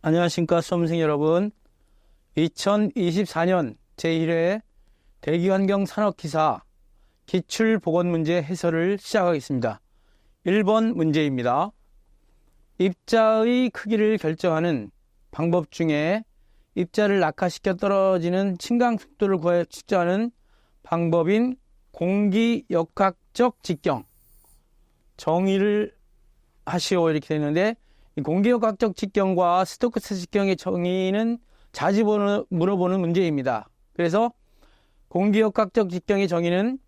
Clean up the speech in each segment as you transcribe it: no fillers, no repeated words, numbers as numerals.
안녕하십니까 수험생 여러분. 2024년 제1회 대기환경산업기사 기출보건문제 해설을 시작하겠습니다. 1번 문제입니다. 입자의 크기를 결정하는 방법 중에 입자를 낙하시켜 떨어지는 침강속도를 구하여 측정하는 방법인 공기역학적 직경 정의를 하시오 이렇게 되어 있는데, 이 공기역학적 직경과 스토크스 직경의 정의는 자주 물어보는 문제입니다. 그래서 공기역학적 직경의 정의는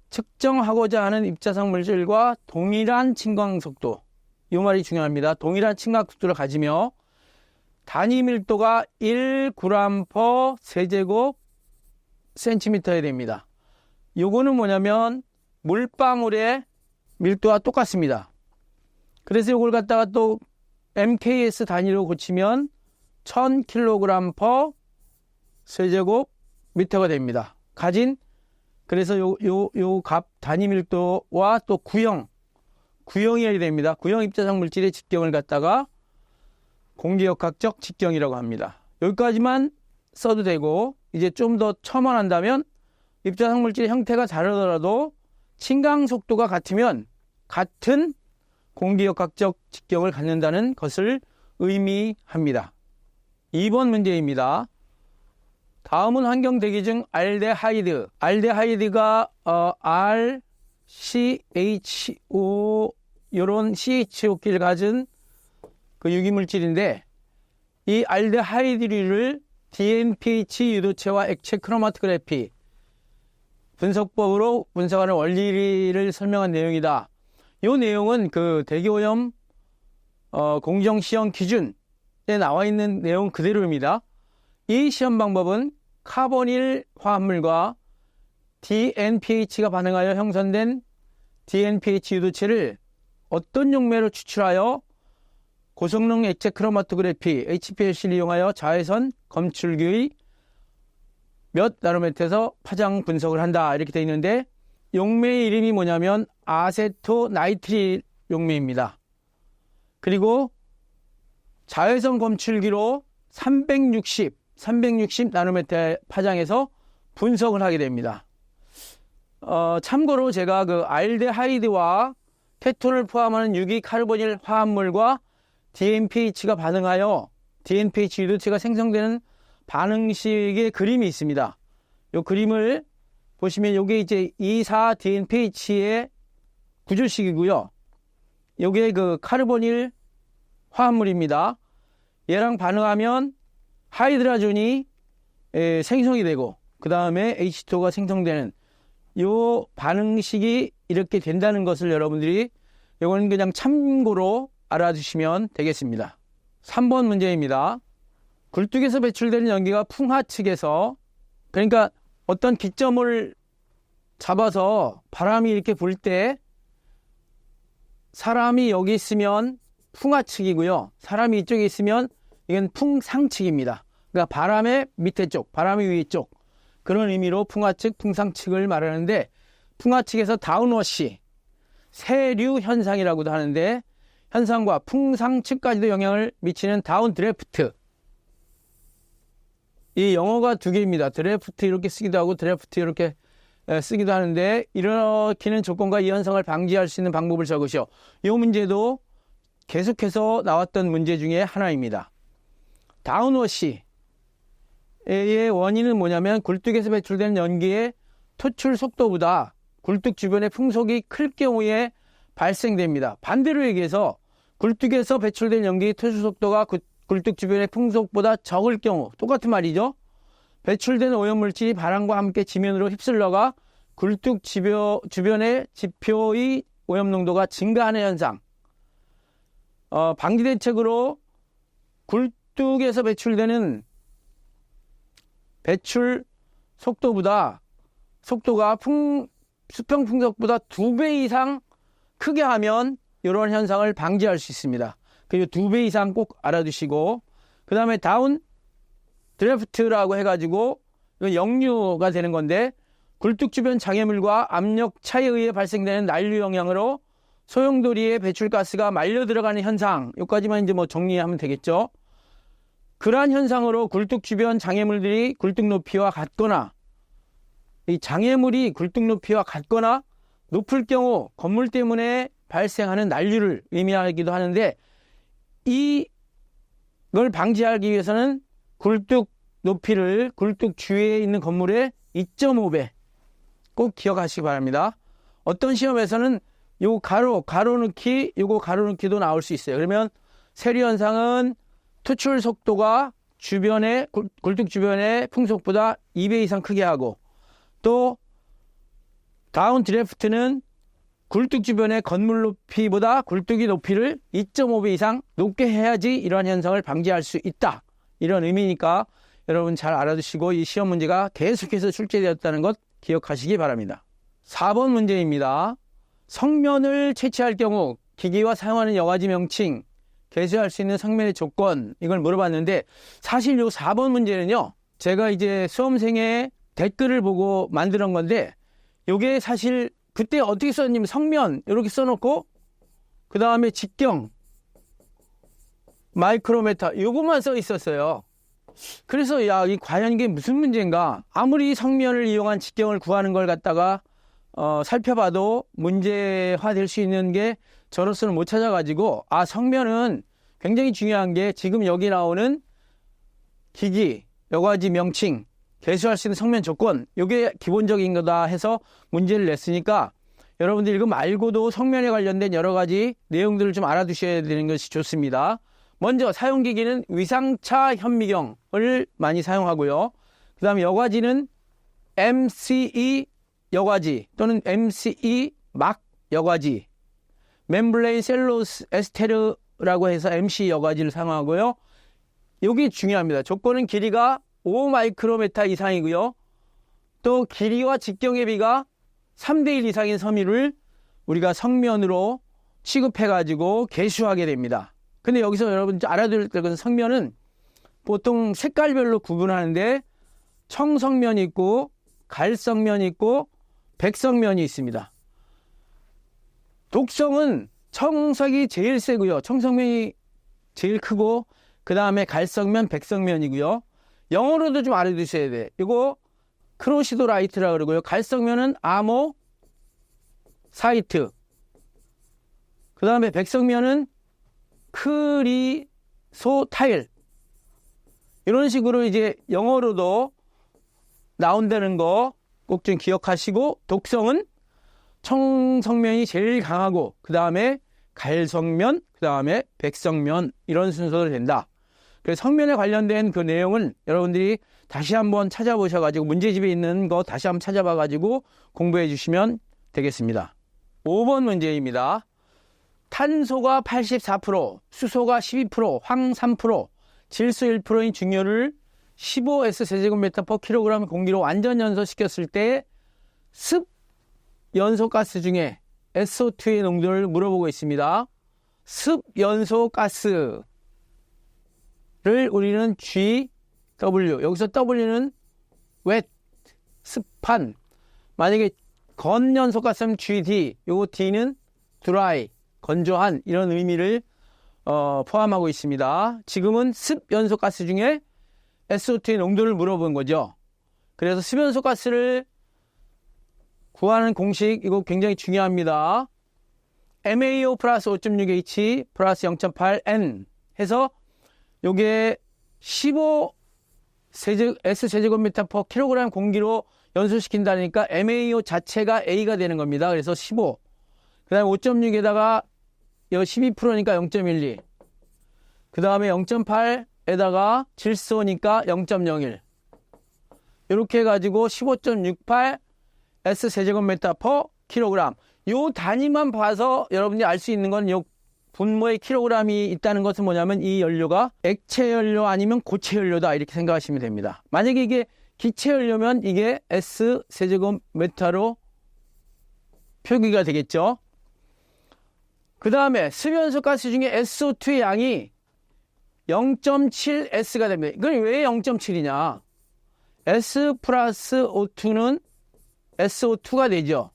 측정하고자 하는 입자성 물질과 동일한 침광속도, 이 말이 중요합니다. 동일한 침광속도를 가지며 단위 밀도가 1g/cm 세제곱 센티미터야 됩니다. 요거는 뭐냐면 물방울의 밀도와 똑같습니다. 그래서 요걸 갖다가 또 MKS 단위로 고치면 1000kg/cm 세제곱 미터가 됩니다. 그래서 요 값 단위 밀도와 또 구형이어야 됩니다. 구형 입자성 물질의 직경을 갖다가 공기역학적 직경이라고 합니다. 여기까지만 써도 되고, 이제 좀 더 첨언한다면 입자성 물질의 형태가 다르더라도 침강 속도가 같으면 같은 공기역학적 직경을 갖는다는 것을 의미합니다. 2번 문제입니다. 다음은 환경 대기 중 알데하이드가 RCHO 이런 CHO끼를 가진 그 유기물질인데, 이 알데하이드류를 DNPH 유도체와 액체 크로마토그래피 분석법으로 분석하는 원리를 설명한 내용이다. 이 내용은 그 대기오염 공정시험 기준에 나와 있는 내용 그대로입니다. 이 시험 방법은 카보닐 화합물과 DNPH가 반응하여 형성된 DNPH 유도체를 어떤 용매로 추출하여 고성능 액체 크로마토그래피 HPLC를 이용하여 자외선 검출기의 몇 나노미터에서 파장 분석을 한다 이렇게 되어 있는데, 용매의 이름이 뭐냐면 아세토나이트릴 용매입니다. 그리고 자외선 검출기로 360 나노미터 파장에서 분석을 하게 됩니다. 참고로 제가 그 알데하이드와 케톤을 포함하는 유기 카르보닐 화합물과 DNPH가 반응하여 DNPH 유도체가 생성되는 반응식의 그림이 있습니다. 이 그림을 보시면 이게 이제 2,4-DNPH의 구조식이고요. 이게 그 카르보닐 화합물입니다. 얘랑 반응하면 하이드라존이 생성이 되고, 그 다음에 H2O가 생성되는 이 반응식이 이렇게 된다는 것을 여러분들이 이건 그냥 참고로 알아두시면 되겠습니다. 3번 문제입니다. 굴뚝에서 배출되는 연기가 풍화 측에서, 그러니까 어떤 기점을 잡아서 바람이 이렇게 불 때 사람이 여기 있으면 풍하측이고요. 사람이 이쪽에 있으면 이건 풍상측입니다. 그러니까 바람의 밑에 쪽, 바람의 위에 쪽, 그런 의미로 풍하측, 풍상측을 말하는데, 풍하측에서 다운워시, 세류 현상이라고도 하는데, 현상과 풍상측까지도 영향을 미치는 다운드래프트, 이 영어가 두 개입니다. 드래프트 이렇게 쓰기도 하고 드래프트 이렇게 쓰기도 하는데, 일으키는 조건과 이 현상을 방지할 수 있는 방법을 적으시오. 이 문제도 계속해서 나왔던 문제 중에 하나입니다. 다운워시의 원인은 뭐냐면, 굴뚝에서 배출되는 연기의 토출 속도보다 굴뚝 주변의 풍속이 클 경우에 발생됩니다. 반대로 얘기해서 굴뚝에서 배출된 연기의 토출 속도가 굴뚝 주변의 풍속보다 적을 경우, 똑같은 말이죠. 배출된 오염물질이 바람과 함께 지면으로 휩쓸려가 굴뚝 주변의 지표의 오염농도가 증가하는 현상. 방지 대책으로 굴뚝에서 배출되는 배출 속도가 수평 풍속보다 2배 이상 크게 하면 이런 현상을 방지할 수 있습니다. 그리고 2배 이상 꼭 알아두시고, 그 다음에 다운 드래프트라고 해가지고 이건 역류가 되는 건데, 굴뚝 주변 장애물과 압력 차에 의해 발생되는 난류 영향으로 소용돌이의 배출가스가 말려 들어가는 현상, 여기까지만 이제 뭐 정리하면 되겠죠. 그러한 현상으로 굴뚝 주변 장애물들이 굴뚝 높이와 같거나 이 장애물이 굴뚝 높이와 같거나 높을 경우 건물 때문에 발생하는 난류를 의미하기도 하는데 이걸 방지하기 위해서는 굴뚝 높이를 굴뚝 주위에 있는 건물의 2.5배 꼭 기억하시기 바랍니다. 어떤 시험에서는 요 가로넣기, 요거 가로넣기도 나올 수 있어요. 그러면 세류 현상은 투출 속도가 주변의 굴뚝 주변의 풍속보다 2배 이상 크게 하고 또 다운 드래프트는 굴뚝 주변의 건물 높이보다 굴뚝의 높이를 2.5배 이상 높게 해야지 이러한 현상을 방지할 수 있다. 이런 의미니까 여러분 잘 알아두시고 이 시험 문제가 계속해서 출제되었다는 것 기억하시기 바랍니다. 4번 문제입니다. 성면을 채취할 경우 기기와 사용하는 여과지 명칭, 개수할 수 있는 성면의 조건 이걸 물어봤는데 사실 요 4번 문제는요. 제가 이제 수험생의 댓글을 보고 만드는 건데 요게 사실 그때 어떻게 썼냐면 성면 이렇게 써놓고 그 다음에 직경 마이크로메타 요것만 써 있었어요. 그래서 야, 과연 이게 무슨 문제인가? 아무리 성면을 이용한 직경을 구하는 걸 갖다가 살펴봐도 문제화될 수 있는 게 저로서는 못 찾아가지고 성면은 굉장히 중요한 게 지금 여기 나오는 기기, 여과지 명칭, 개수할 수 있는 성면 조건 이게 기본적인 거다 해서 문제를 냈으니까 여러분들 이거 말고도 성면에 관련된 여러 가지 내용들을 좀 알아두셔야 되는 것이 좋습니다. 먼저 사용기기는 위상차 현미경을 많이 사용하고요. 그 다음에 여과지는 MCE 여과지 또는 MCE 막 여과지, 멤브레인 셀룰로스 에스테르라고 해서 MC 여과지를 사용하고요. 여기 중요합니다. 조건은 길이가 5 마이크로메타 이상이고요. 또 길이와 직경의 비가 3대1 이상인 섬유를 우리가 성면으로 취급해가지고 개수하게 됩니다. 근데 여기서 여러분 알아둘 것은 성면은 보통 색깔별로 구분하는데 청성면이 있고 갈성면이 있고 백성면이 있습니다. 독성은 청색이 제일 세고요. 청성면이 제일 크고 그 다음에 갈성면, 백성면이고요. 영어로도 좀 알아두셔야 돼. 이거 크로시도라이트라 그러고요. 갈성면은 아모 사이트. 그 다음에 백성면은 크리소타일. 이런 식으로 이제 영어로도 나온다는 거 꼭 좀 기억하시고, 독성은 청성면이 제일 강하고 그 다음에 갈성면, 그 다음에 백성면 이런 순서로 된다. 그래서 성면에 관련된 그 내용은 여러분들이 다시 한번 찾아보셔가지고 문제집에 있는 거 다시 한번 찾아봐가지고 공부해 주시면 되겠습니다. 5번 문제입니다. 탄소가 84%, 수소가 12%, 황 3%, 질소 1%인 중요를 15S 세제곱미터 per 킬로그램 공기로 완전 연소시켰을 때 습 연소가스 중에 SO2의 농도를 물어보고 있습니다. 습 연소가스를 우리는 GW, 여기서 W는 wet, 습한. 만약에 건연소가스는 GD, 요거 D는 dry, 건조한 이런 의미를 포함하고 있습니다. 지금은 습 연소가스 중에 SO2의 농도를 물어본 거죠. 그래서 습 연소가스를 구하는 공식 이거 굉장히 중요합니다. MAO 플러스 5.6H 플러스 0.8N 해서 요게 15 S제곱미터 per 킬로그램 공기로 연소시킨다니까 MAO 자체가 A가 되는 겁니다. 그래서 15. 그 다음에 5.6에다가 12%니까 0.12. 그 다음에 0.8에다가 질소니까 0.01. 이렇게 해가지고 15.68 S제곱미터 per 킬로그램. 요 단위만 봐서 여러분들이 알 수 있는 건 요 분모의 킬로그램이 있다는 것은 뭐냐면 이 연료가 액체 연료 아니면 고체 연료다 이렇게 생각하시면 됩니다. 만약에 이게 기체 연료면 이게 S제곱미터로 표기가 되겠죠. 그 다음에 습연소가스 중에 SO2의 양이 0.7S가 됩니다. 이건 왜 0.7이냐? S 플러스 O2는 SO2가 되죠.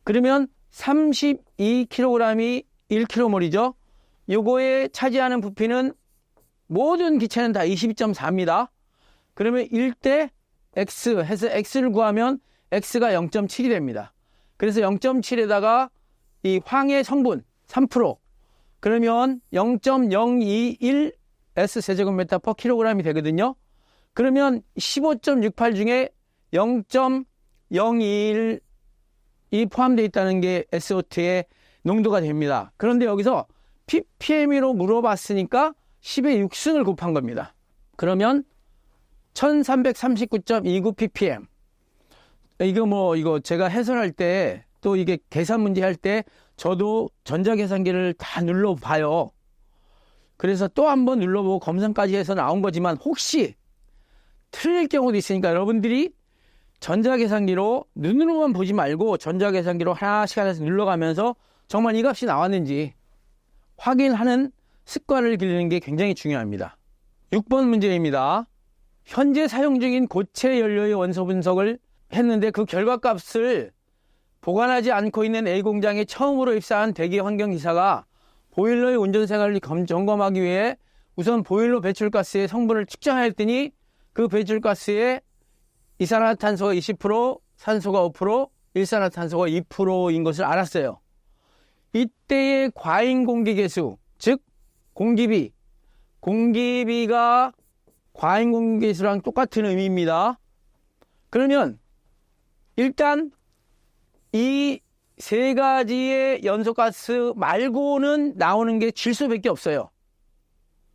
그러면 32kg이 1kmol이죠. 요거에 차지하는 부피는 모든 기체는 다 22.4입니다. 그러면 1대 x 해서 x를 구하면 x가 0.7이 됩니다. 그래서 0.7에다가 이 황의 성분 3%, 그러면 0.021 S 세제곱미터 per kg이 되거든요. 그러면 15.68 중에 0.021이 포함되어 있다는 게 SO2의 농도가 됩니다. 그런데 여기서 ppm으로 물어봤으니까 10의 6승을 곱한 겁니다. 그러면 1339.29 ppm. 이거 제가 해설할 때, 또 이게 계산 문제 할 때 저도 전자계산기를 다 눌러봐요. 그래서 또 한번 눌러보고 검산까지 해서 나온 거지만 혹시 틀릴 경우도 있으니까 여러분들이 전자계산기로 눈으로만 보지 말고 전자계산기로 하나씩 하나씩 눌러가면서 정말 이 값이 나왔는지 확인하는 습관을 기르는 게 굉장히 중요합니다. 6번 문제입니다. 현재 사용 중인 고체 연료의 원소 분석을 했는데 그 결과값을 보관하지 않고 있는 A 공장에 처음으로 입사한 대기 환경기사가 보일러의 운전생활을 점검하기 위해 우선 보일러 배출가스의 성분을 측정하였더니 그 배출가스의 이산화탄소가 20%, 산소가 5%, 일산화탄소가 2%인 것을 알았어요. 이때의 과잉 공기계수, 즉 공기비가 과잉 공기계수랑 똑같은 의미입니다. 그러면 일단 이 세 가지의 연소가스 말고는 나오는 게 질소밖에 없어요.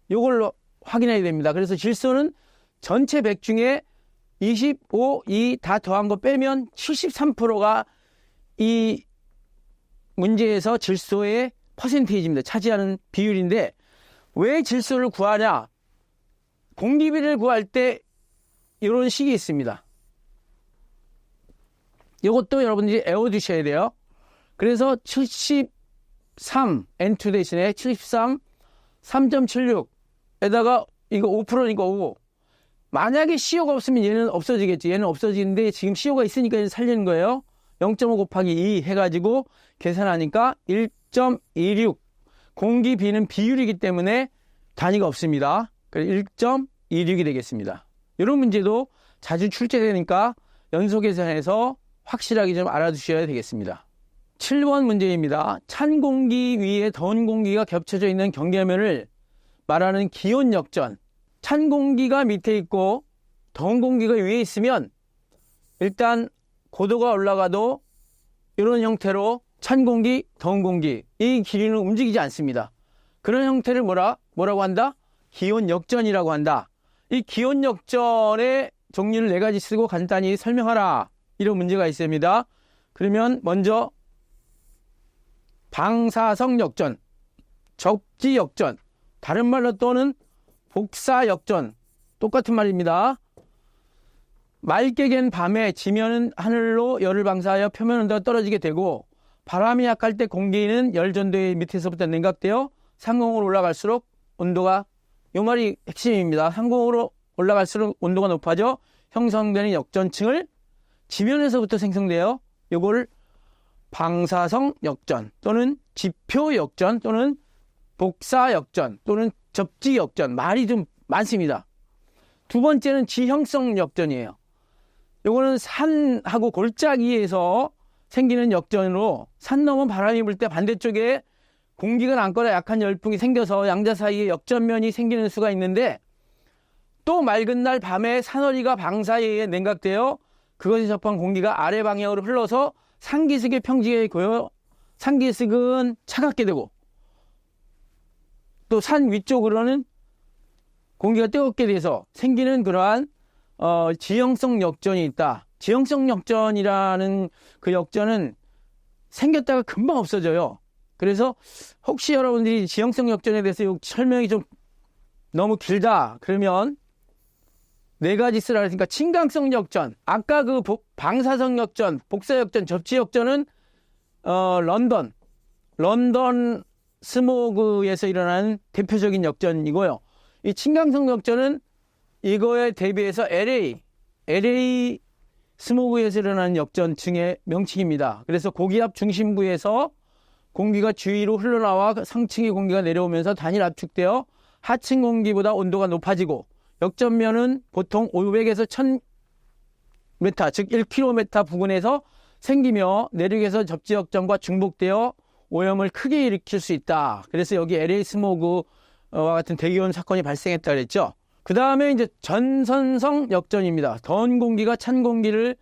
이걸로 확인해야 됩니다. 그래서 질소는 전체 100 중에 25, 2 다 더한 거 빼면 73%가 이 문제에서 질소의 퍼센테이지입니다. 차지하는 비율인데 왜 질소를 구하냐? 공기비를 구할 때 이런 식이 있습니다. 이것도 여러분들이 외워두셔야 돼요. 그래서 73, N2 대신에 73, 3.76에다가 이거 5%니까 5. 만약에 CO가 없으면 얘는 없어지겠지. 얘는 없어지는데 지금 CO가 있으니까 얘는 살리는 거예요. 0.5 곱하기 2 해가지고 계산하니까 1.26. 공기비는 비율이기 때문에 단위가 없습니다. 그래서 1.26이 되겠습니다. 이런 문제도 자주 출제되니까 연소 계산해서 확실하게 좀 알아두셔야 되겠습니다. 7번 문제입니다. 찬 공기 위에 더운 공기가 겹쳐져 있는 경계면을 말하는 기온 역전. 찬 공기가 밑에 있고 더운 공기가 위에 있으면 일단 고도가 올라가도 이런 형태로 찬 공기, 더운 공기 이 길이는 움직이지 않습니다. 그런 형태를 뭐라고 한다? 기온 역전이라고 한다. 이 기온 역전의 종류를 4가지 쓰고 간단히 설명하라. 이런 문제가 있습니다. 그러면 먼저 방사성 역전, 접지 역전, 다른 말로 또는 복사 역전, 똑같은 말입니다. 맑게 갠 밤에 지면은 하늘로 열을 방사하여 표면 온도가 떨어지게 되고 바람이 약할 때 공기는 열 전도의 밑에서부터 냉각되어 상공으로 올라갈수록 온도가, 이 말이 핵심입니다. 상공으로 올라갈수록 온도가 높아져 형성되는 역전층을 지면에서부터 생성되어 이걸 방사성 역전 또는 지표 역전 또는 복사 역전 또는 접지 역전, 말이 좀 많습니다. 두 번째는 지형성 역전이에요. 이거는 산하고 골짜기에서 생기는 역전으로 산 넘은 바람이 불 때 반대쪽에 공기가 남거나 약한 열풍이 생겨서 양자 사이에 역전면이 생기는 수가 있는데 또 맑은 날 밤에 산허리가 방사에 의해 냉각되어 그것이 접한 공기가 아래 방향으로 흘러서 상기슭의 평지에 고여 상기슭은 차갑게 되고 또 산 위쪽으로는 공기가 뜨겁게 돼서 생기는 그러한 지형성 역전이 있다. 지형성 역전이라는 그 역전은 생겼다가 금방 없어져요. 그래서 혹시 여러분들이 지형성 역전에 대해서 설명이 좀 너무 길다 그러면 4가지 쓰라 그랬으니까 친강성 역전, 아까 그 방사성 역전, 복사 역전, 접지 역전은 런던 스모그에서 일어나는 대표적인 역전이고요. 이 친강성 역전은 이거에 대비해서 LA 스모그에서 일어나는 역전층의 명칭입니다. 그래서 고기압 중심부에서 공기가 주위로 흘러나와 상층의 공기가 내려오면서 단일 압축되어 하층 공기보다 온도가 높아지고 역전면은 보통 500에서 1000m, 즉 1km 부근에서 생기며 내륙에서 접지 역전과 중복되어 오염을 크게 일으킬 수 있다. 그래서 여기 LA 스모그와 같은 대기오염 사건이 발생했다 그랬죠. 그 다음에 이제 전선성 역전입니다. 더운 공기가 찬 공기를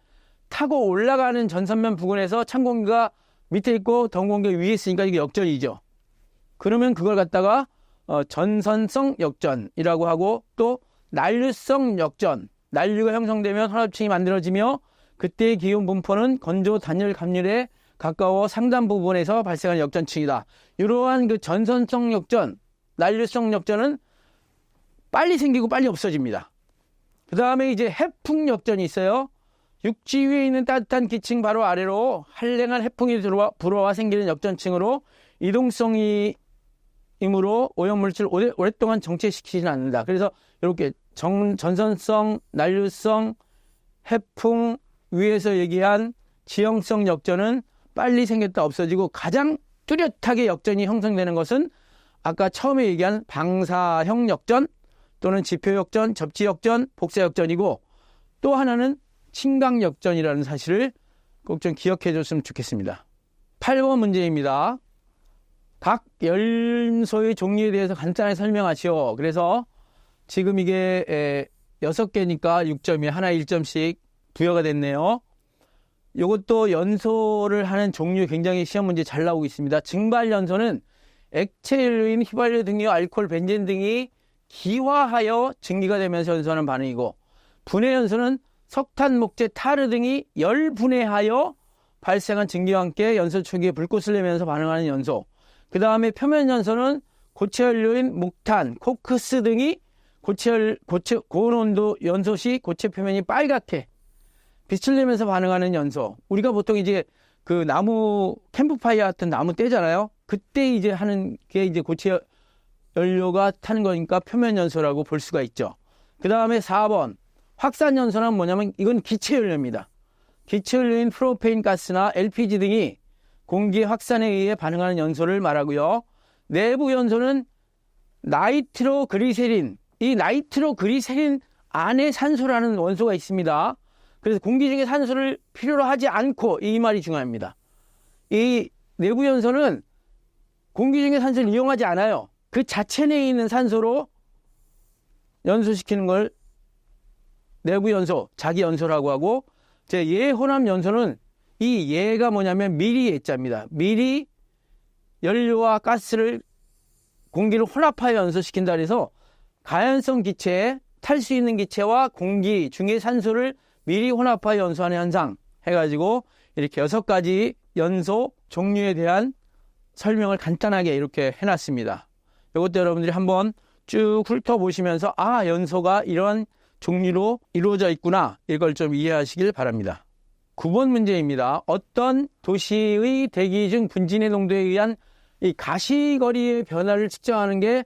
타고 올라가는 전선면 부근에서 찬 공기가 밑에 있고 더운 공기가 위에 있으니까 이게 역전이죠. 그러면 그걸 갖다가 전선성 역전이라고 하고, 또 난류성 역전, 난류가 형성되면 혼합층이 만들어지며 그때의 기온 분포는 건조 단열 감률에 가까워 상단 부분에서 발생하는 역전층이다. 이러한 그 전선성 역전, 난류성 역전은 빨리 생기고 빨리 없어집니다. 그 다음에 이제 해풍 역전이 있어요. 육지 위에 있는 따뜻한 기층 바로 아래로 한랭한 해풍이 불어와 생기는 역전층으로 이동성이 이므로 오염물질을 오랫동안 정체시키지는 않는다. 그래서 이렇게 전선성, 난류성, 해풍 위에서 얘기한 지형성 역전은 빨리 생겼다 없어지고, 가장 뚜렷하게 역전이 형성되는 것은 아까 처음에 얘기한 방사형 역전 또는 지표 역전, 접지 역전, 복사 역전이고, 또 하나는 침강 역전이라는 사실을 꼭 좀 기억해 줬으면 좋겠습니다. 8번 문제입니다. 각 연소의 종류에 대해서 간단하게 설명하시오. 그래서 지금 이게 6개니까 6점이 하나 1점씩 부여가 됐네요. 이것도 연소를 하는 종류 굉장히 시험 문제 잘 나오고 있습니다. 증발 연소는 액체 연료인 휘발유 등유, 알코올, 벤젠 등이 기화하여 증기가 되면서 연소하는 반응이고, 분해 연소는 석탄, 목재, 타르 등이 열분해하여 발생한 증기와 함께 연소 초기에 불꽃을 내면서 반응하는 연소. 그 다음에 표면 연소는 고체 연료인木炭, 코크스 등이 고온 온도 연소 시 고체 표면이 빨갛게 빛을 내면서 반응하는 연소. 우리가 보통 이제 그 나무 캠프파이어 같은 나무 떼잖아요. 그때 이제 하는 게 이제 고체 연료가 타는 거니까 표면 연소라고 볼 수가 있죠. 그 다음에 4번 확산 연소는 뭐냐면 이건 기체 연료입니다. 기체 연료인 프로페인 가스나 LPG 등이 공기의 확산에 의해 반응하는 연소를 말하고요. 내부 연소는 나이트로그리세린, 이 나이트로그리세린 안에 산소라는 원소가 있습니다. 그래서 공기 중에 산소를 필요로 하지 않고, 이 말이 중요합니다. 이 내부 연소는 공기 중에 산소를 이용하지 않아요. 그 자체 내에 있는 산소로 연소시키는 걸 내부 연소, 자기 연소라고 하고, 제 예혼합 연소는 이 예가 뭐냐면 미리 예자입니다. 미리 연료와 가스를 공기를 혼합하여 연소시킨다 그래서 가연성 기체에 탈 수 있는 기체와 공기 중에 산소를 미리 혼합하여 연소하는 현상 해가지고 이렇게 6가지 연소 종류에 대한 설명을 간단하게 이렇게 해놨습니다. 이것도 여러분들이 한번 쭉 훑어보시면서 연소가 이런 종류로 이루어져 있구나, 이걸 좀 이해하시길 바랍니다. 9번 문제입니다. 어떤 도시의 대기 중 분진의 농도에 의한 이 가시거리의 변화를 측정하는 게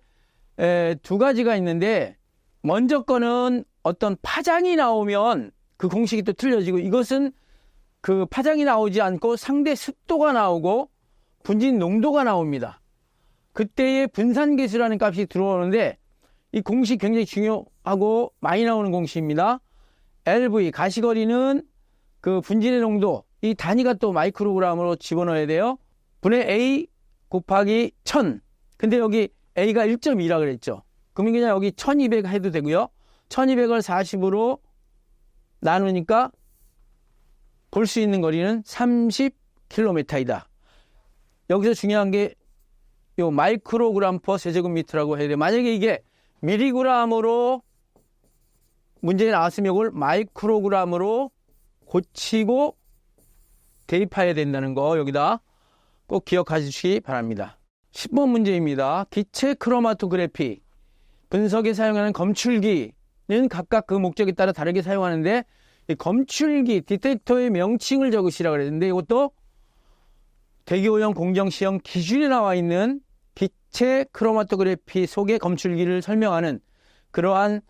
2가지가 있는데, 먼저 거는 어떤 파장이 나오면 그 공식이 또 틀려지고, 이것은 그 파장이 나오지 않고 상대 습도가 나오고 분진 농도가 나옵니다. 그때의 분산계수라는 값이 들어오는데, 이 공식 굉장히 중요하고 많이 나오는 공식입니다. LV 가시거리는 그 분진의 농도, 이 단위가 또 마이크로그램으로 집어넣어야 돼요. 분의 A 곱하기 1000. 근데 여기 A가 1.2라 그랬죠. 그러면 그냥 여기 1200 해도 되고요. 1200을 40으로 나누니까 볼 수 있는 거리는 30km이다. 여기서 중요한 게 요 마이크로그램 퍼 세제곱미터라고 해야 돼요. 만약에 이게 밀리그램으로 문제에 나왔으면 이걸 마이크로그램으로 고치고 대입해야 된다는 거 여기다 꼭 기억하시기 바랍니다. 10번 문제입니다. 기체 크로마토그래피 분석에 사용하는 검출기는 각각 그 목적에 따라 다르게 사용하는데, 이 검출기 디텍터의 명칭을 적으시라고 그랬는데, 이것도 대기오염 공정시험 기준에 나와 있는 기체 크로마토그래피 속의 검출기를 설명하는 그러한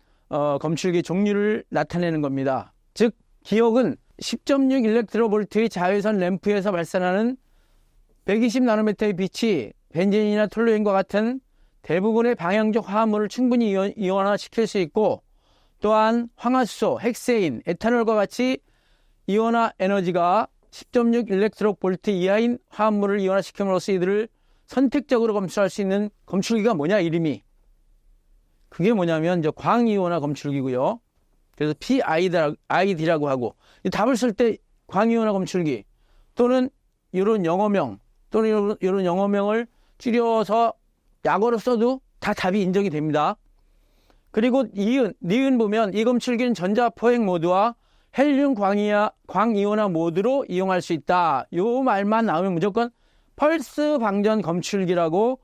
검출기 종류를 나타내는 겁니다. 즉 기억은 10.6 일렉트로볼트의 자외선 램프에서 발산하는 120나노미터의 빛이 벤젠이나 톨루엔과 같은 대부분의 방향적 화합물을 충분히 이온화시킬 수 있고, 또한 황화수소, 헥세인, 에탄올과 같이 이온화 에너지가 10.6 일렉트로볼트 이하인 화합물을 이온화시킴으로써 이들을 선택적으로 검출할 수 있는 검출기가 뭐냐, 이름이. 그게 뭐냐면 이제 광이온화 검출기고요. 그래서 PID라고 하고, 답을 쓸 때 광이온화 검출기 또는 이런 영어명 또는 이런 영어명을 줄여서 약어로 써도 다 답이 인정이 됩니다. 그리고 니은 보면 이 검출기는 전자 포획 모드와 헬륨 광이온화 모드로 이용할 수 있다. 요 말만 나오면 무조건 펄스 방전 검출기라고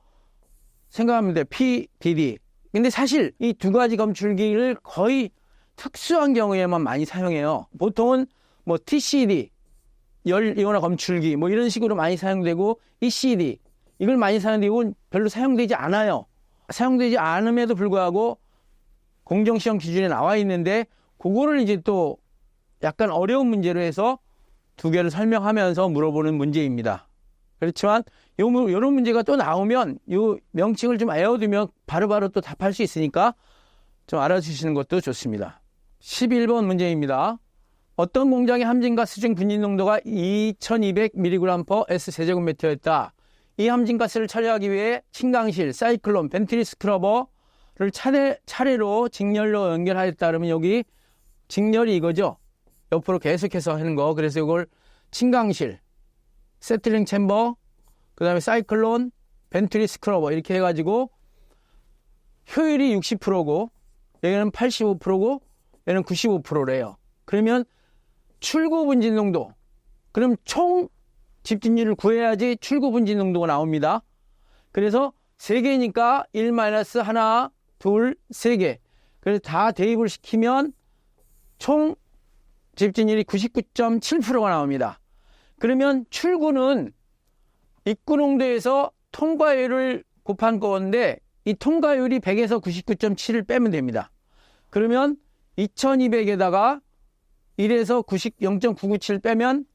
생각하면 돼. PDD. 근데 사실 이 두 가지 검출기를 거의 특수한 경우에만 많이 사용해요. 보통은 뭐 TCD, 열 이온화 검출기 뭐 이런 식으로 많이 사용되고, ECD 이걸 많이 사용되고 별로 사용되지 않아요. 사용되지 않음에도 불구하고 공정시험 기준에 나와 있는데, 그거를 이제 또 약간 어려운 문제로 해서 두 개를 설명하면서 물어보는 문제입니다. 그렇지만 이런 문제가 또 나오면 이 명칭을 좀 외워두면 바로바로 또 답할 수 있으니까 좀 알아주시는 것도 좋습니다. 11번 문제입니다. 어떤 공장의 함진가스 중 분진 농도가 2200mg/s 세제곱미터였다. 이 함진가스를 처리하기 위해 침강실, 사이클론, 벤트리 스크러버를 차례로 직렬로 연결하였다. 그러면 여기 직렬이 이거죠. 옆으로 계속해서 하는 거. 그래서 이걸 침강실, 세틀링 챔버, 그 다음에 사이클론, 벤트리 스크러버 이렇게 해가지고 효율이 60%고 여기는 85%고 얘는 95%래요. 그러면 출구 분진 농도, 그럼 총 집진율을 구해야지 출구 분진 농도가 나옵니다. 그래서 3개니까 1 마이너스 하나, 둘, 3개. 그래서 다 대입을 시키면 총 집진율이 99.7%가 나옵니다. 그러면 출구는 입구 농도에서 통과율을 곱한 건데, 이 통과율이 100에서 99.7을 빼면 됩니다. 그러면 2200에다가 1에서 0.997 빼면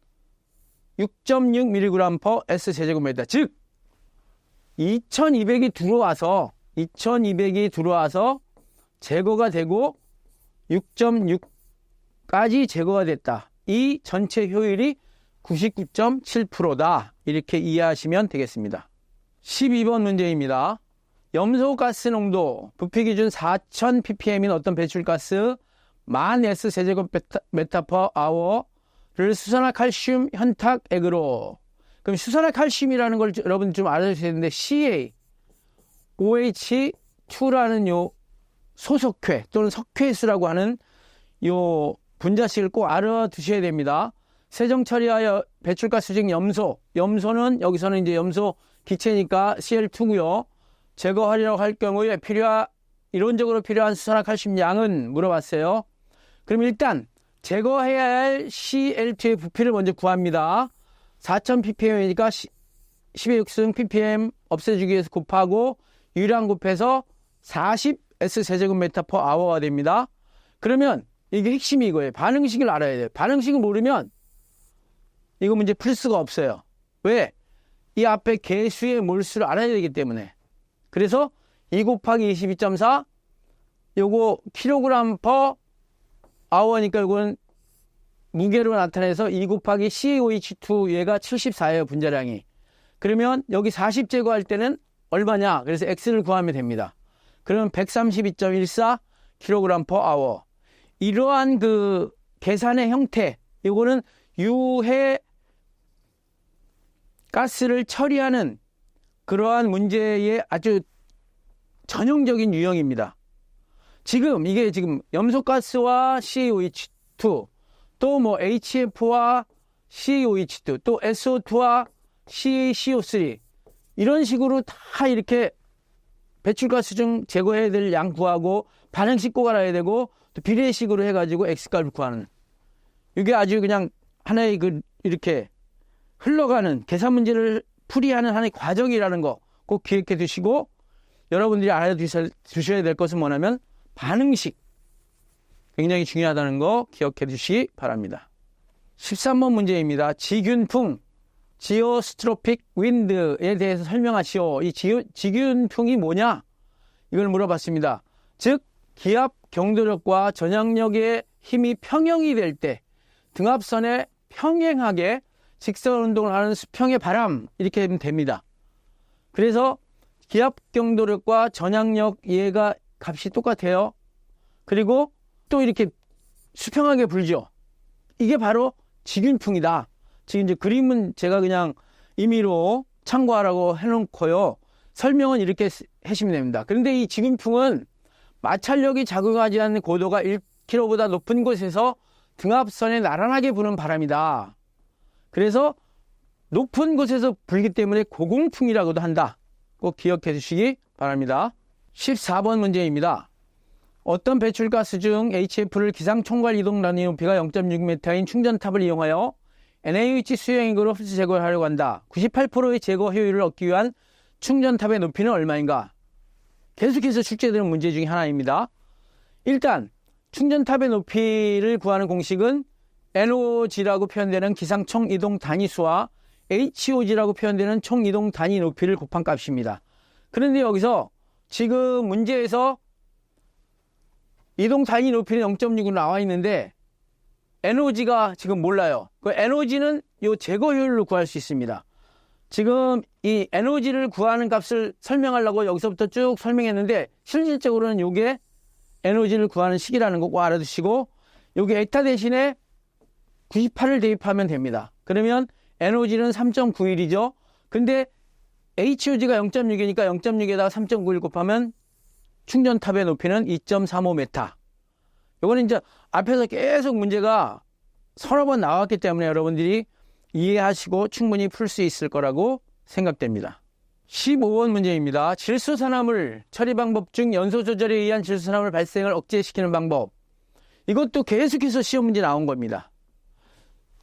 6.6mg/s 제곱미터. 즉 2200이 들어와서 제거가 되고 6.6까지 제거가 됐다. 이 전체 효율이 99.7%다. 이렇게 이해하시면 되겠습니다. 12번 문제입니다. 염소가스 농도 부피 기준 4000ppm인 어떤 배출가스 1000S 세제곱미터/아워를 수산화칼슘 현탁액으로. 그럼 수산화칼슘이라는 걸 여러분 좀 알아주셔야 되는데, CaOH2라는 요 소석회 또는 석회수라고 하는 요 분자식을 꼭 알아두셔야 됩니다. 세정 처리하여 배출가스 중 염소는 여기서는 이제 염소 기체니까 Cl2고요. 제거하려고 할 경우에 이론적으로 필요한 수산화칼슘 양은 물어봤어요. 그럼 일단 제거해야 할 Cl2의 부피를 먼저 구합니다. 4000ppm이니까 10의 6승 ppm 없애주기 위해서 곱하고 유량 곱해서 40s 세제곱미터/아워가 됩니다. 그러면 이게 핵심이 이거예요. 반응식을 알아야 돼요. 반응식을 모르면 이거 문제 풀 수가 없어요. 왜? 이 앞에 개수의 몰수를 알아야 되기 때문에. 그래서 2 곱하기 22.4 요거 kg/h니까 이건 무게로 나타내서 2 곱하기 CaOH2 얘가 74예요. 분자량이. 그러면 여기 40 제거할 때는 얼마냐? 그래서 X를 구하면 됩니다. 그러면 132.14 kg/h. 이러한 그 계산의 형태, 이거는 유해 가스를 처리하는 그러한 문제의 아주 전형적인 유형입니다. 이게 지금 염소가스와 CaOH2, 또 뭐 HF와 CaOH2, 또 SO2와 CaCO3 이런 식으로 다 이렇게 배출가스 중 제거해야 될 양 구하고 반응식 꼭 알아야 되고 또 비례식으로 해가지고 X값을 구하는, 이게 아주 그냥 하나의 이렇게 흘러가는 계산 문제를 풀이하는 하나의 과정이라는 거 꼭 기억해 두시고, 여러분들이 알아두셔야 될 것은 뭐냐면 반응식, 굉장히 중요하다는 거 기억해 두시기 바랍니다. 13번 문제입니다. 지균풍, 지오스트로픽 윈드에 대해서 설명하시오. 이 지균풍이 뭐냐? 이걸 물어봤습니다. 즉 기압 경도력과 전향력의 힘이 평형이 될 때 등압선에 평행하게 직선 운동을 하는 수평의 바람, 이렇게 하면 됩니다. 그래서 기압 경도력과 전향력 얘가 값이 똑같아요. 그리고 또 이렇게 수평하게 불죠. 이게 바로 직윤풍이다. 지금 이제 그림은 제가 그냥 임의로 참고하라고 해놓고요. 설명은 이렇게 하시면 됩니다. 그런데 이 직윤풍은 마찰력이 작용하지 않는 고도가 1km보다 높은 곳에서 등압선에 나란하게 부는 바람이다. 그래서 높은 곳에서 불기 때문에 고공풍이라고도 한다. 꼭 기억해 주시기 바랍니다. 14번 문제입니다. 어떤 배출가스 중 HF를 기상총괄 이동 단위 높이가 0.6m인 충전탑을 이용하여 NaOH 수용액으로 흡수 제거를 하려고 한다. 98%의 제거 효율을 얻기 위한 충전탑의 높이는 얼마인가? 계속해서 출제되는 문제 중에 하나입니다. 일단 충전탑의 높이를 구하는 공식은 NOG라고 표현되는 기상 총 이동 단위수와 HOG라고 표현되는 총 이동 단위 높이를 곱한 값입니다. 그런데 여기서 지금 문제에서 이동 단위 높이는 0.6으로 나와 있는데 NOG가 지금 몰라요. 그 NOG는 이 제거 효율로 구할 수 있습니다. 지금 이 NOG를 구하는 값을 설명하려고 여기서부터 쭉 설명했는데 실질적으로는 이게 NOG를 구하는 식이라는 거 꼭 알아두시고 여기 에타 대신에 98을 대입하면 됩니다. 그러면 NOG는 3.91이죠. 근데 HOG가 0.6이니까 0.6에다가 3.91 곱하면 충전탑의 높이는 2.35m. 이거는 이제 앞에서 계속 문제가 서너 번 나왔기 때문에 여러분들이 이해하시고 충분히 풀 수 있을 거라고 생각됩니다. 15번 문제입니다. 질소산화물 처리 방법 중 연소 조절에 의한 질소산화물 발생을 억제시키는 방법. 이것도 계속해서 시험 문제 나온 겁니다.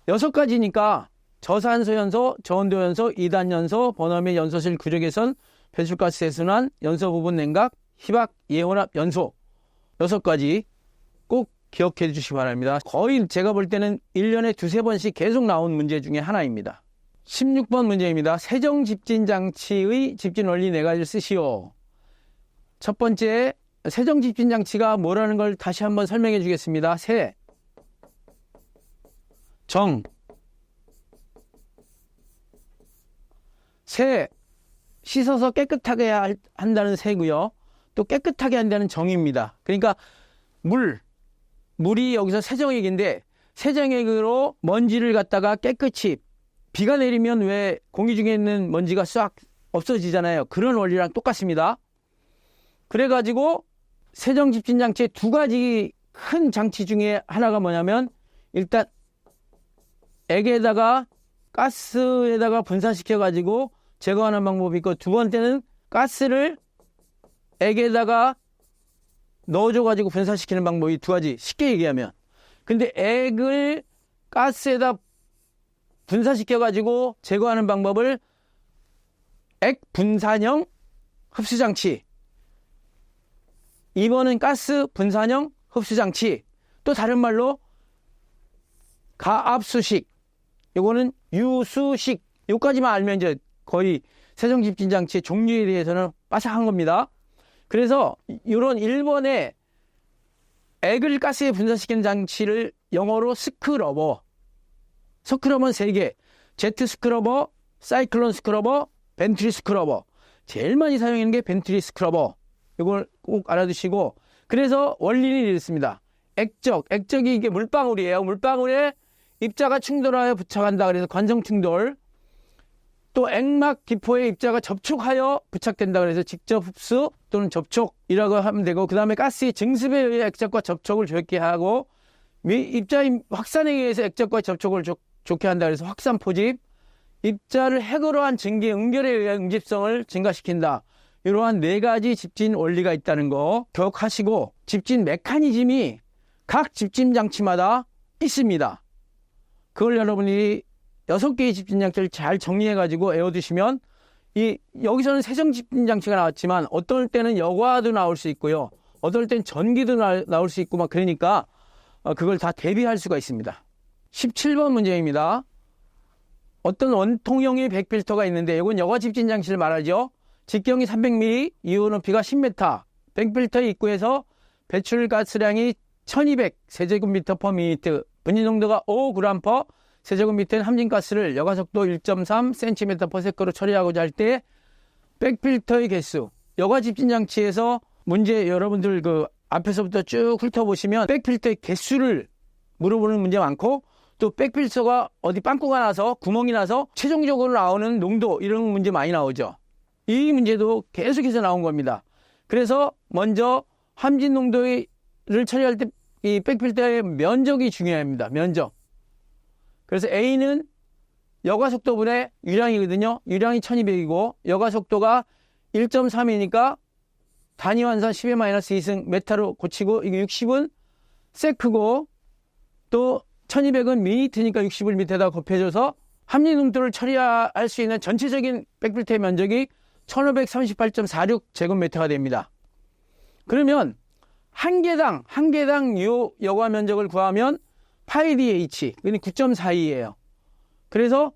6가지니까 저산소 연소, 저온도 연소, 2단 연소, 번화의 연소실 구조 개선, 배출가스 대순환, 연소 부분 냉각, 희박, 예혼합, 연소 6가지 꼭 기억해 주시기 바랍니다. 거의 제가 볼 때는 1년에 2-3번씩 계속 나온 문제 중에 하나입니다. 16번 문제입니다. 세정집진장치의 집진 원리 4가지를 쓰시오. 첫 번째, 세정집진장치가 뭐라는 걸 다시 한번 설명해 주겠습니다. 세, 정, 세, 씻어서 깨끗하게 한다는 세고요. 또 깨끗하게 한다는 정입니다. 그러니까 물이 여기서 세정액인데 세정액으로 먼지를 갖다가 깨끗이 비가 내리면 왜 공기 중에 있는 먼지가 싹 없어지잖아요. 그런 원리랑 똑같습니다. 그래가지고 세정집진장치의 2가지 큰 장치 중에 하나가 뭐냐면 일단 액에다가 가스에다가 분사시켜가지고 제거하는 방법이 있고 두 번째는 가스를 액에다가 넣어줘가지고 분사시키는 방법이 2가지. 쉽게 얘기하면. 근데 액을 가스에다 분사시켜가지고 제거하는 방법을 액 분산형 흡수장치. 2번은 가스 분산형 흡수장치. 또 다른 말로 가압수식. 요거는 유수식. 요까지만 알면 이제 거의 세정집진장치의 종류에 대해서는 빠삭한 겁니다. 그래서 이런 1번의 액을 가스에 분사시키는 장치를 영어로 스크러버. 스크러버는 3개. 제트 스크러버, 사이클론 스크러버, 벤트리 스크러버. 제일 많이 사용하는 게 벤트리 스크러버. 이걸 꼭 알아두시고. 그래서 원리는 이렇습니다. 액적이 이게 물방울이에요. 물방울에 입자가 충돌하여 부착한다. 그래서 관성 충돌. 또 액막 기포에 입자가 접촉하여 부착된다. 그래서 직접 흡수 또는 접촉이라고 하면 되고, 그 다음에 가스의 증습에 의해 액적과 접촉을 좋게 하고, 입자의 확산에 의해서 액적과 접촉을 좋게 한다. 그래서 확산 포집, 입자를 핵으로 한 증기 응결에 의한 응집성을 증가시킨다. 이러한 4가지 집진 원리가 있다는 거 기억하시고, 집진 메커니즘이 각 집진 장치마다 있습니다. 그걸 여러분이 6개의 집진장치를 잘 정리해가지고 외워두시면, 여기서는 세정 집진장치가 나왔지만, 어떨 때는 여과도 나올 수 있고요. 어떨 땐 전기도 나올 수 있고, 막 그러니까, 그걸 다 대비할 수가 있습니다. 17번 문제입니다. 어떤 원통형의 백필터가 있는데, 이건 여과 집진장치를 말하죠. 직경이 300mm, 이온 높이가 10m. 백필터 입구에서 배출가스량이 1200 세제곱미터 퍼 미니트, 분유 농도가 5g 퍼 세제곱미터인 함진가스를 여가속도 1.3cm per s로 처리하고자 할 때 백필터의 개수, 여가 집진 장치에서 문제 여러분들 그 앞에서부터 쭉 훑어보시면 백필터의 개수를 물어보는 문제 많고, 또 백필터가 어디 빵꾸가 나서 구멍이 나서 최종적으로 나오는 농도, 이런 문제 많이 나오죠. 이 문제도 계속해서 나온 겁니다. 그래서 먼저 함진 농도를 처리할 때 이 백필터의 면적이 중요합니다. 면적. 그래서 A는 여가속도분의 유량이거든요. 유량이 1200이고 여가속도가 1.3이니까 단위환산 10-2승 메타로 고치고, 이게 60은 세크고 또 1200은 미니트니까 60을 밑에다 곱해줘서 함진 농도를 처리할 수 있는 전체적인 백필터의 면적이 1538.46 제곱미터가 됩니다. 그러면 한 개당 요 여과 면적을 구하면 파이DH, 그러니까 9.42예요. 그래서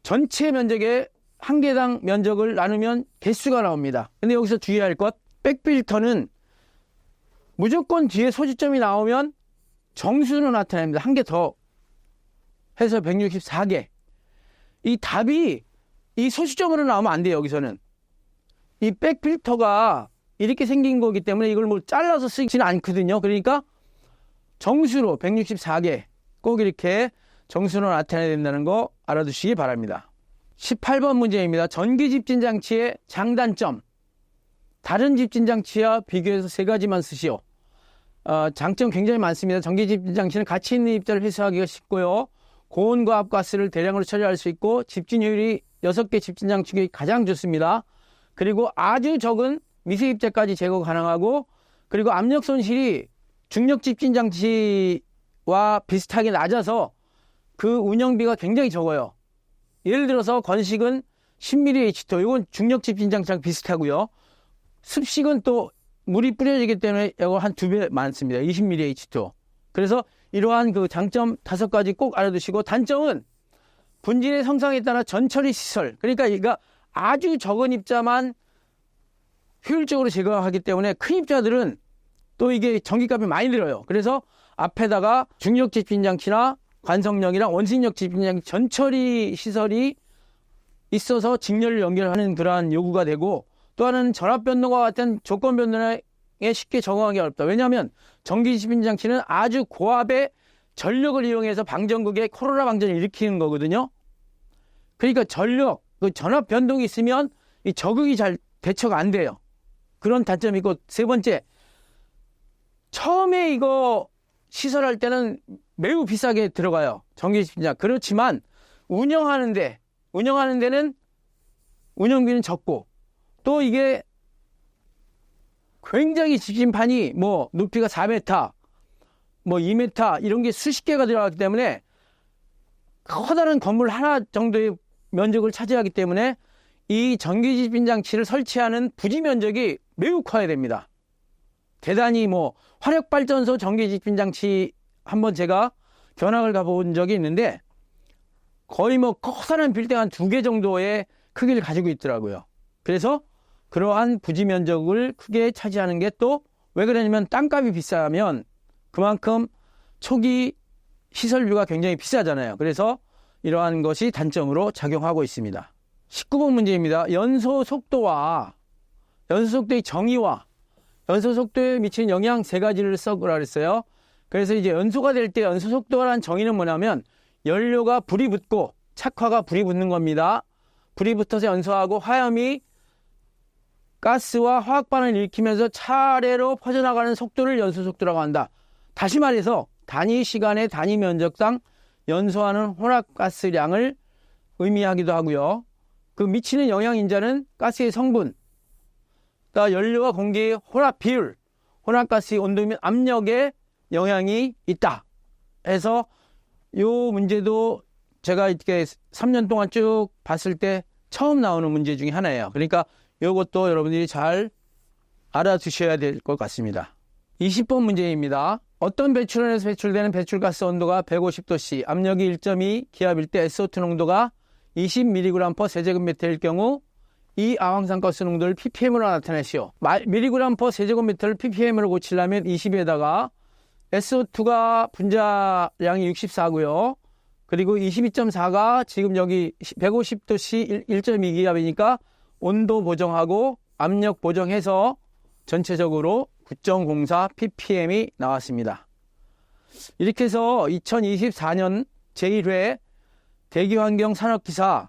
전체 면적의 한 개당 면적을 나누면 개수가 나옵니다. 근데 여기서 주의할 것, 백필터는 무조건 뒤에 소지점이 나오면 정수로 나타납니다. 한 개 더 해서 164개. 이 답이 이 소지점으로 나오면 안 돼요. 여기서는 이 백필터가 이렇게 생긴 거기 때문에 이걸 뭐 잘라서 쓰지는 않거든요. 그러니까 정수로 164개 꼭 이렇게 정수로 나타내야 된다는 거 알아두시기 바랍니다. 18번 문제입니다. 전기 집진 장치의 장단점. 다른 집진 장치와 비교해서 세 가지만 쓰시오. 장점 굉장히 많습니다. 전기 집진 장치는 가치 있는 입자를 회수하기가 쉽고요. 고온과 압가스를 대량으로 처리할 수 있고, 집진 효율이 6개 집진 장치 중에 가장 좋습니다. 그리고 아주 적은 미세 입자까지 제거 가능하고, 그리고 압력 손실이 중력 집진 장치와 비슷하게 낮아서 그 운영비가 굉장히 적어요. 예를 들어서 건식은 10mH2, 이건 중력 집진 장치랑 비슷하고요. 습식은 또 물이 뿌려지기 때문에 이거 한 2배 많습니다. 20mH2. 그래서 이러한 그 장점 5가지 꼭 알아두시고, 단점은 분진의 성상에 따라 전처리 시설, 그러니까 이거 아주 적은 입자만 효율적으로 제거하기 때문에 큰 입자들은 또 이게 전기값이 많이 들어요. 그래서 앞에다가 중력 집진 장치나 관성력이랑 원심력 집진 장치 전처리 시설이 있어서 직렬을 연결하는 그러한 요구가 되고, 또 하나는 전압 변동과 같은 조건 변동에 쉽게 적응하기 어렵다. 왜냐하면 전기 집진 장치는 아주 고압의 전력을 이용해서 방전극의 코로나 방전을 일으키는 거거든요. 그러니까 전력, 그 전압 변동이 있으면 이 저극이 잘 대처가 안 돼요. 그런 단점이 있고, 세 번째, 처음에 이거 시설할 때는 매우 비싸게 들어가요. 전기 집진 장치. 그렇지만 운영하는 데는 운영비는 적고, 또 이게 굉장히 집진판이 뭐 높이가 4m, 뭐 2m 이런 게 수십 개가 들어가기 때문에 커다란 건물 하나 정도의 면적을 차지하기 때문에 이 전기 집진 장치를 설치하는 부지 면적이 매우 커야 됩니다. 대단히 뭐 화력발전소 전기 집진 장치 한번 제가 견학을 가본 적이 있는데 거의 뭐 커다란 빌딩 한 2개 정도의 크기를 가지고 있더라고요. 그래서 그러한 부지 면적을 크게 차지하는 게, 또 왜 그러냐면 땅값이 비싸면 그만큼 초기 시설비가 굉장히 비싸잖아요. 그래서 이러한 것이 단점으로 작용하고 있습니다. 19번 문제입니다. 연소 속도와 연소 속도의 정의와 연소 속도에 미치는 영향 세 가지를 써보라 그랬어요. 그래서 이제 연소가 될 때 연소 속도라는 정의는 뭐냐면 연료가 불이 붙고 착화가 불이 붙는 겁니다. 불이 붙어서 연소하고 화염이 가스와 화학 반응을 일으키면서 차례로 퍼져나가는 속도를 연소 속도라고 한다. 다시 말해서 단위 시간의 단위 면적당 연소하는 혼합가스량을 의미하기도 하고요. 그 미치는 영향 인자는 가스의 성분, 연료와 공기의 혼합 비율, 혼합가스의 온도 및 압력에 영향이 있다 해서 이 문제도 제가 이렇게 3년 동안 쭉 봤을 때 처음 나오는 문제 중에 하나예요. 그러니까 이것도 여러분들이 잘 알아두셔야 될 것 같습니다. 20번 문제입니다. 어떤 배출원에서 배출되는 배출가스 온도가 150도씨, 압력이 1.2 기압일 때 SO2 농도가 20mg/세제곱미터일 경우 이 아황산가스 농도를 ppm으로 나타내시오. 미리그램 퍼 세제곱미터를 ppm으로 고치려면 20에다가 SO2가 분자량이 64고요. 그리고 22.4가 지금 여기 150도씨 1.2기압이니까 온도 보정하고 압력 보정해서 전체적으로 9.04 ppm이 나왔습니다. 이렇게 해서 2024년 제1회 대기환경 산업기사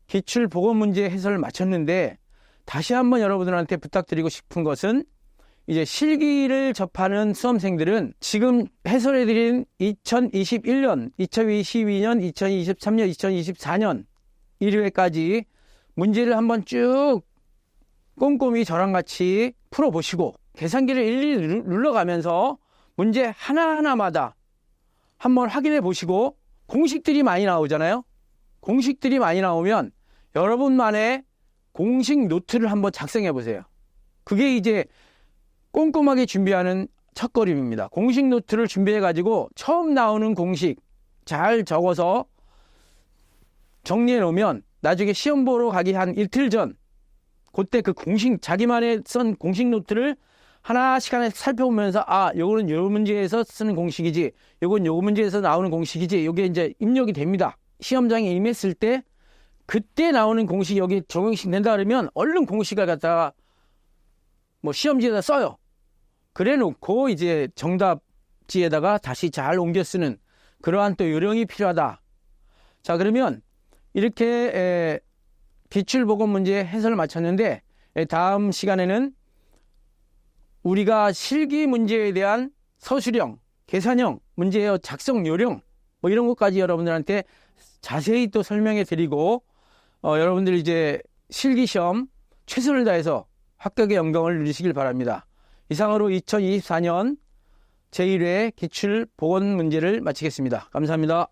기출보건문제 해설을 마쳤는데, 다시 한번 여러분들한테 부탁드리고 싶은 것은, 이제 실기를 접하는 수험생들은 지금 해설해드린 2021년, 2022년, 2023년, 2024년 1회까지 문제를 한번 쭉 꼼꼼히 저랑 같이 풀어보시고 계산기를 일일이 눌러가면서 문제 하나하나마다 한번 확인해 보시고, 공식들이 많이 나오잖아요. 공식들이 많이 나오면 여러분만의 공식 노트를 한번 작성해 보세요. 그게 이제 꼼꼼하게 준비하는 첫걸음입니다. 공식 노트를 준비해 가지고 처음 나오는 공식 잘 적어서 정리해 놓으면 나중에 시험 보러 가기 한 이틀 전, 그때 그 공식, 자기만의 쓴 공식 노트를 하나씩 살펴보면서, 아, 요거는 요 문제에서 쓰는 공식이지, 요건 요 문제에서 나오는 공식이지, 요게 이제 입력이 됩니다. 시험장에 임했을 때 그때 나오는 공식이 여기 적용식 된다 그러면 얼른 공식을 갖다가 뭐 시험지에다 써요. 그래 놓고 이제 정답지에다가 다시 잘 옮겨 쓰는 그러한 또 요령이 필요하다. 자, 그러면 이렇게 기출보건문제 해설을 마쳤는데, 다음 시간에는 우리가 실기 문제에 대한 서술형, 계산형, 문제의 작성 요령 뭐 이런 것까지 여러분들한테 자세히 또 설명해 드리고, 여러분들 이제 실기시험 최선을 다해서 합격의 영광을 누리시길 바랍니다. 이상으로 2024년 제1회 기출보건문제를 마치겠습니다. 감사합니다.